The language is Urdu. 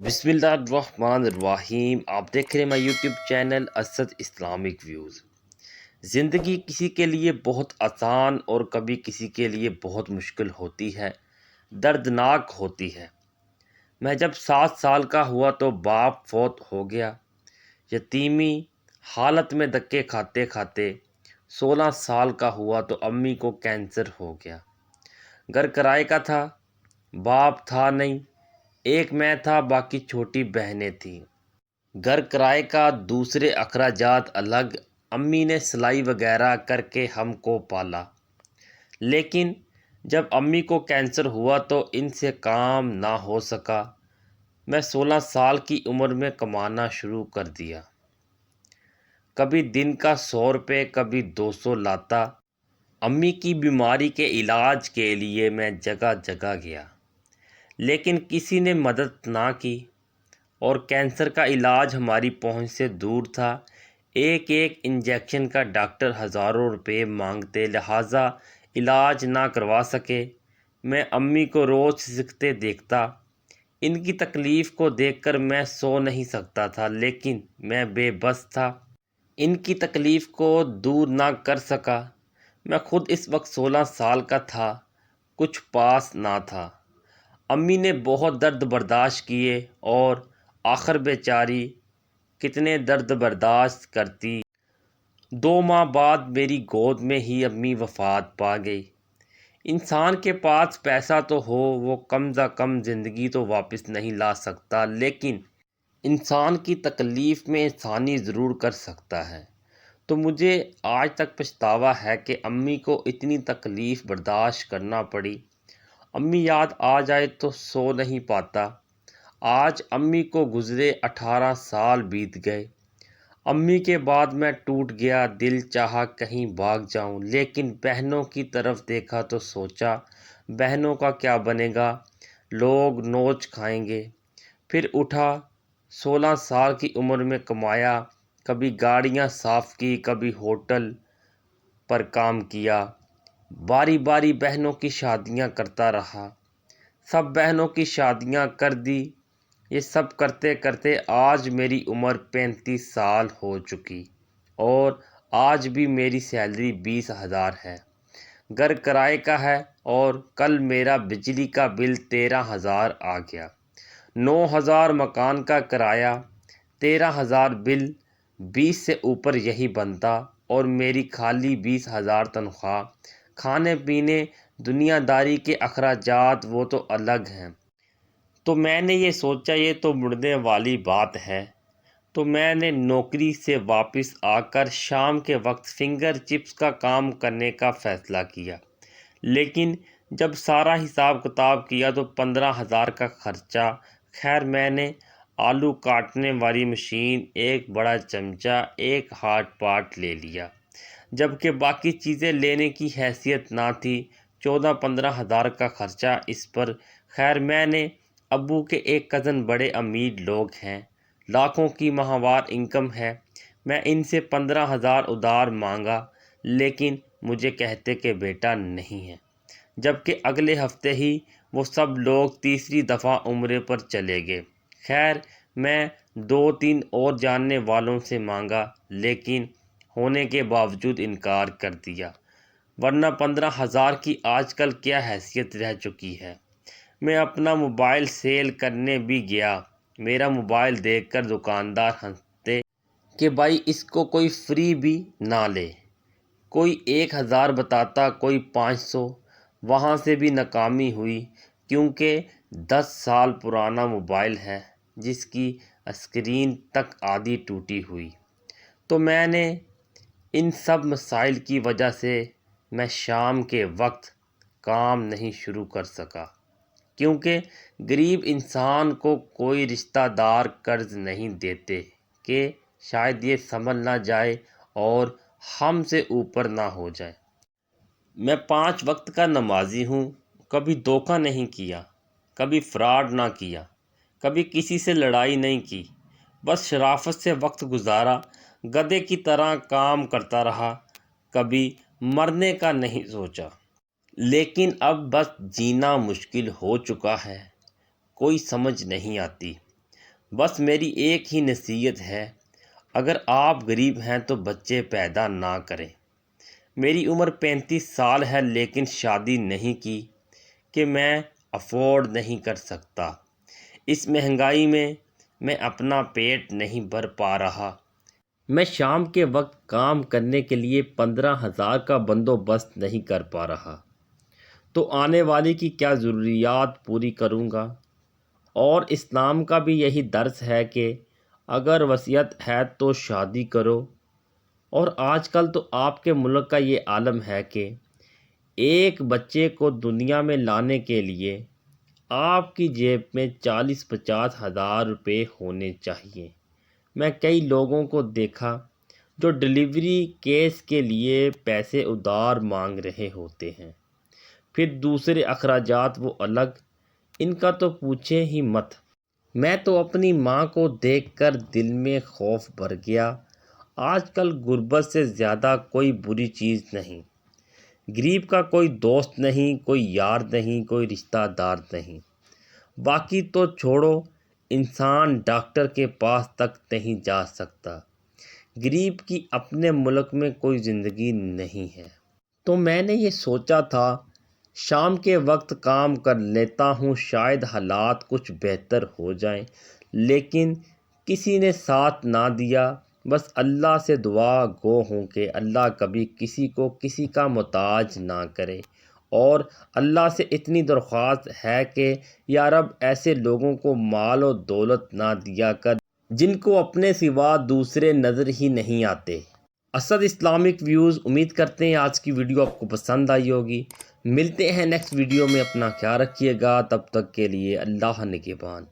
بسم اللہ الرحمن الرحیم۔ آپ دیکھ رہے ہیں my YouTube channel Asad Islamic views. زندگی کسی کے لیے بہت آسان اور کبھی کسی کے لیے بہت مشکل ہوتی ہے، دردناک ہوتی ہے۔ میں جب 7 سال کا ہوا تو باپ فوت ہو گیا۔ یتیمی حالت میں دھکے کھاتے کھاتے 16 سال کا ہوا تو امی کو کینسر ہو گیا۔ گھر کرائے کا تھا، باپ تھا نہیں، ایک میں تھا، باقی چھوٹی بہنیں تھیں۔ گھر کرائے کا، دوسرے اخراجات الگ۔ امی نے سلائی وغیرہ کر کے ہم کو پالا، لیکن جب امی کو کینسر ہوا تو ان سے کام نہ ہو سکا۔ میں 16 سال کی عمر میں کمانا شروع کر دیا۔ کبھی دن کا 100 روپے، کبھی 200 لاتا۔ امی کی بیماری کے علاج کے لیے میں جگہ جگہ گیا، لیکن کسی نے مدد نہ کی، اور کینسر کا علاج ہماری پہنچ سے دور تھا۔ ایک ایک انجیکشن کا ڈاکٹر ہزاروں روپے مانگتے، لہٰذا علاج نہ کروا سکے۔ میں امی کو روز سکتے دیکھتا۔ ان کی تکلیف کو دیکھ کر میں سو نہیں سکتا تھا، لیکن میں بے بس تھا، ان کی تکلیف کو دور نہ کر سکا۔ میں خود اس وقت 16 سال کا تھا، کچھ پاس نہ تھا۔ امی نے بہت درد برداشت کیے، اور آخر بیچاری کتنے درد برداشت کرتی۔ 2 ماہ بعد میری گود میں ہی امی وفات پا گئی۔ انسان کے پاس پیسہ تو ہو، وہ کم از کم زندگی تو واپس نہیں لا سکتا، لیکن انسان کی تکلیف میں آسانی ضرور کر سکتا ہے۔ تو مجھے آج تک پچھتاوا ہے کہ امی کو اتنی تکلیف برداشت کرنا پڑی۔ امی یاد آ جائے تو سو نہیں پاتا۔ آج امی کو گزرے 18 سال بیت گئے۔ امی کے بعد میں ٹوٹ گیا، دل چاہا کہیں بھاگ جاؤں، لیکن بہنوں کی طرف دیکھا تو سوچا بہنوں کا کیا بنے گا، لوگ نوچ کھائیں گے۔ پھر اٹھا، 16 سال کی عمر میں کمایا، کبھی گاڑیاں صاف کی، کبھی ہوٹل پر کام کیا، باری باری بہنوں کی شادیاں کرتا رہا۔ سب بہنوں کی شادیاں کر دی۔ یہ سب کرتے کرتے آج میری عمر 35 سال ہو چکی، اور آج بھی میری سیلری 20,000 ہے۔ گھر کرائے کا ہے، اور کل میرا بجلی کا بل 13,000 آ گیا۔ 9,000 مکان کا کرایہ، 13,000 بل، 20 سے اوپر یہی بنتا، اور میری خالی 20,000 تنخواہ۔ کھانے پینے، دنیا داری کے اخراجات وہ تو الگ ہیں۔ تو میں نے یہ سوچا یہ تو مڑنے والی بات ہے، تو میں نے نوکری سے واپس آ کر شام کے وقت فنگر چپس کا کام کرنے کا فیصلہ کیا، لیکن جب سارا حساب کتاب کیا تو 15,000 کا خرچہ۔ خیر میں نے آلو کاٹنے والی مشین، ایک بڑا چمچہ، ایک ہاٹ پاٹ لے لیا، جبکہ باقی چیزیں لینے کی حیثیت نہ تھی۔ 14-15,000 کا خرچہ اس پر۔ خیر میں نے ابو کے ایک کزن بڑے امیر لوگ ہیں، لاکھوں کی ماہوار انکم ہے، میں ان سے 15,000 ادھار مانگا، لیکن مجھے کہتے کہ بیٹا نہیں ہے، جبکہ اگلے ہفتے ہی وہ سب لوگ تیسری دفعہ عمرے پر چلے گئے۔ خیر میں 2-3 اور جاننے والوں سے مانگا، لیکن ہونے کے باوجود انکار کر دیا، ورنہ 15,000 کی آج کل کیا حیثیت رہ چکی ہے۔ میں اپنا موبائل سیل کرنے بھی گیا، میرا موبائل دیکھ کر دکاندار ہنستے کہ بھائی اس کو کوئی فری بھی نہ لے۔ کوئی 1,000 بتاتا، کوئی 500، وہاں سے بھی ناکامی ہوئی، کیونکہ 10 سال پرانا موبائل ہے جس کی اسکرین تک آدھی ٹوٹی ہوئی۔ تو میں نے ان سب مسائل کی وجہ سے میں شام کے وقت کام نہیں شروع کر سکا، کیونکہ غریب انسان کو کوئی رشتہ دار قرض نہیں دیتے کہ شاید یہ سنبھل نہ جائے اور ہم سے اوپر نہ ہو جائے۔ میں 5 وقت کا نمازی ہوں، کبھی دھوکہ نہیں کیا، کبھی فراڈ نہ کیا، کبھی کسی سے لڑائی نہیں کی، بس شرافت سے وقت گزارا، گدھے کی طرح کام کرتا رہا، کبھی مرنے کا نہیں سوچا۔ لیکن اب بس جینا مشکل ہو چکا ہے، کوئی سمجھ نہیں آتی۔ بس میری ایک ہی نصیحت ہے، اگر آپ غریب ہیں تو بچے پیدا نہ کریں۔ میری عمر 35 سال ہے لیکن شادی نہیں کی کہ میں افورڈ نہیں کر سکتا۔ اس مہنگائی میں اپنا پیٹ نہیں بھر پا رہا۔ میں شام کے وقت کام کرنے کے لیے 15,000 کا بندوبست نہیں کر پا رہا، تو آنے والی کی کیا ضروریات پوری کروں گا؟ اور اسلام کا بھی یہی درس ہے کہ اگر وصیت ہے تو شادی کرو۔ اور آج کل تو آپ کے ملک کا یہ عالم ہے کہ ایک بچے کو دنیا میں لانے کے لیے آپ کی جیب میں 40-50 ہزار روپے ہونے چاہیے۔ میں کئی لوگوں کو دیکھا جو ڈلیوری کیس کے لیے پیسے ادھار مانگ رہے ہوتے ہیں، پھر دوسرے اخراجات وہ الگ، ان کا تو پوچھیں ہی مت۔ میں تو اپنی ماں کو دیکھ کر دل میں خوف بھر گیا۔ آج کل غربت سے زیادہ کوئی بری چیز نہیں۔ غریب کا کوئی دوست نہیں، کوئی یار نہیں، کوئی رشتہ دار نہیں۔ باقی تو چھوڑو، انسان ڈاکٹر کے پاس تک نہیں جا سکتا۔ غریب کی اپنے ملک میں کوئی زندگی نہیں ہے۔ تو میں نے یہ سوچا تھا شام کے وقت کام کر لیتا ہوں، شاید حالات کچھ بہتر ہو جائیں، لیکن کسی نے ساتھ نہ دیا۔ بس اللہ سے دعا گو ہوں کہ اللہ کبھی کسی کو کسی کا محتاج نہ کرے، اور اللہ سے اتنی درخواست ہے کہ یا رب ایسے لوگوں کو مال و دولت نہ دیا کر جن کو اپنے سوا دوسرے نظر ہی نہیں آتے۔ اسد اسلامک ویوز، امید کرتے ہیں آج کی ویڈیو آپ کو پسند آئی ہوگی۔ ملتے ہیں نیکسٹ ویڈیو میں، اپنا خیال رکھیے گا، تب تک کے لیے اللہ نگہبان۔